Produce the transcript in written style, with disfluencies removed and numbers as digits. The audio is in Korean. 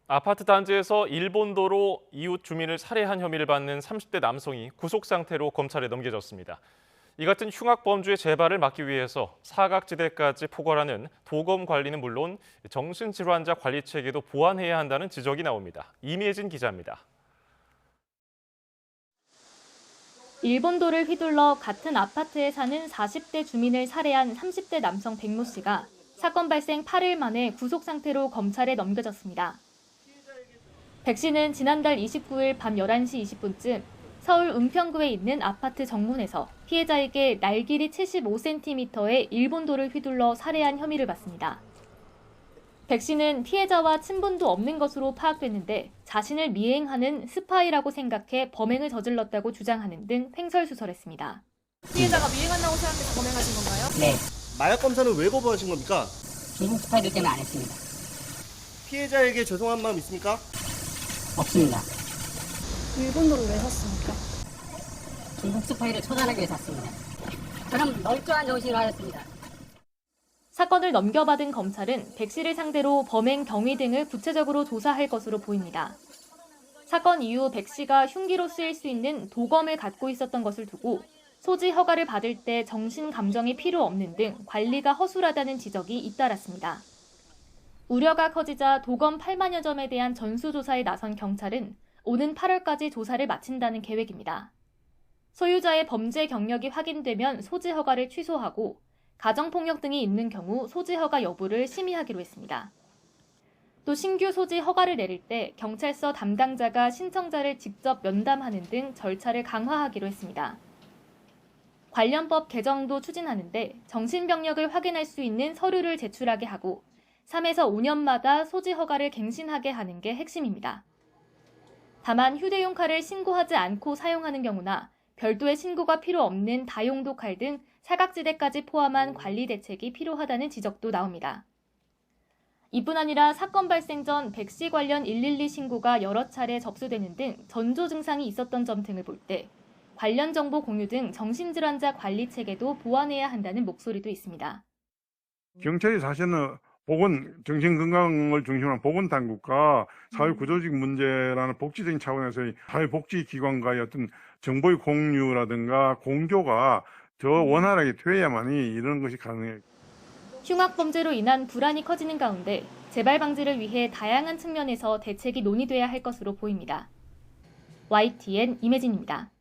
아파트 단지에서 일본도로 이웃 주민을 살해한 혐의를 받는 30대 남성이 구속 상태로 검찰에 넘겨졌습니다. 이 같은 흉악 범죄의 재발을 막기 위해서 사각지대까지 포괄하는 도검 관리는 물론 정신질환자 관리 체계도 보완해야 한다는 지적이 나옵니다. 이미혜진 기자입니다. 일본도를 휘둘러 같은 아파트에 사는 40대 주민을 살해한 30대 남성 백모 씨가 사건 발생 8일 만에 구속 상태로 검찰에 넘겨졌습니다. 백 씨는 지난달 29일 밤 11시 20분쯤 서울 은평구에 있는 아파트 정문에서 피해자에게 날길이 75cm의 일본도를 휘둘러 살해한 혐의를 받습니다. 백 씨는 피해자와 친분도 없는 것으로 파악됐는데 자신을 미행하는 스파이라고 생각해 범행을 저질렀다고 주장하는 등 횡설수설했습니다. 피해자가 미행한다고 생각해서 범행하신 건가요? 네, 마약 검사는 왜 거부하신 겁니까? 중국 스파이들 때문에 안 했습니다. 피해자에게 죄송한 마음 있습니까? 없습니다. 일본도를 왜 샀습니까? 중국 스파이를 처단하기 위해 샀습니다. 저는 멀쩡한 정신으로 하였습니다. 사건을 넘겨받은 검찰은 백 씨를 상대로 범행 경위 등을 구체적으로 조사할 것으로 보입니다. 사건 이후 백 씨가 흉기로 쓰일 수 있는 도검을 갖고 있었던 것을 두고 소지 허가를 받을 때 정신 감정이 필요 없는 등 관리가 허술하다는 지적이 잇따랐습니다. 우려가 커지자 도검 8만여 점에 대한 전수조사에 나선 경찰은 오는 8월까지 조사를 마친다는 계획입니다. 소유자의 범죄 경력이 확인되면 소지 허가를 취소하고 가정폭력 등이 있는 경우 소지 허가 여부를 심의하기로 했습니다. 또 신규 소지 허가를 내릴 때 경찰서 담당자가 신청자를 직접 면담하는 등 절차를 강화하기로 했습니다. 관련법 개정도 추진하는데 정신병력을 확인할 수 있는 서류를 제출하게 하고 3에서 5년마다 소지 허가를 갱신하게 하는 게 핵심입니다. 다만 휴대용 칼을 신고하지 않고 사용하는 경우나 별도의 신고가 필요 없는 다용도 칼 등 사각지대까지 포함한 관리 대책이 필요하다는 지적도 나옵니다. 이뿐 아니라 사건 발생 전 백 씨 관련 112 신고가 여러 차례 접수되는 등 전조 증상이 있었던 점 등을 볼 때 관련 정보 공유 등 정신질환자 관리 체계도 보완해야 한다는 목소리도 있습니다. 경찰이 사실은 정신건강을 중심으로 한 보건당국과 사회구조직 문제라는 복지적인 차원에서의 사회복지기관과의 어떤 정보의 공유라든가 공조가 더 원활하게 되어야만이 이런 것이 가능해요. 흉악 범죄로 인한 불안이 커지는 가운데 재발 방지를 위해 다양한 측면에서 대책이 논의돼야 할 것으로 보입니다. YTN 임혜진입니다.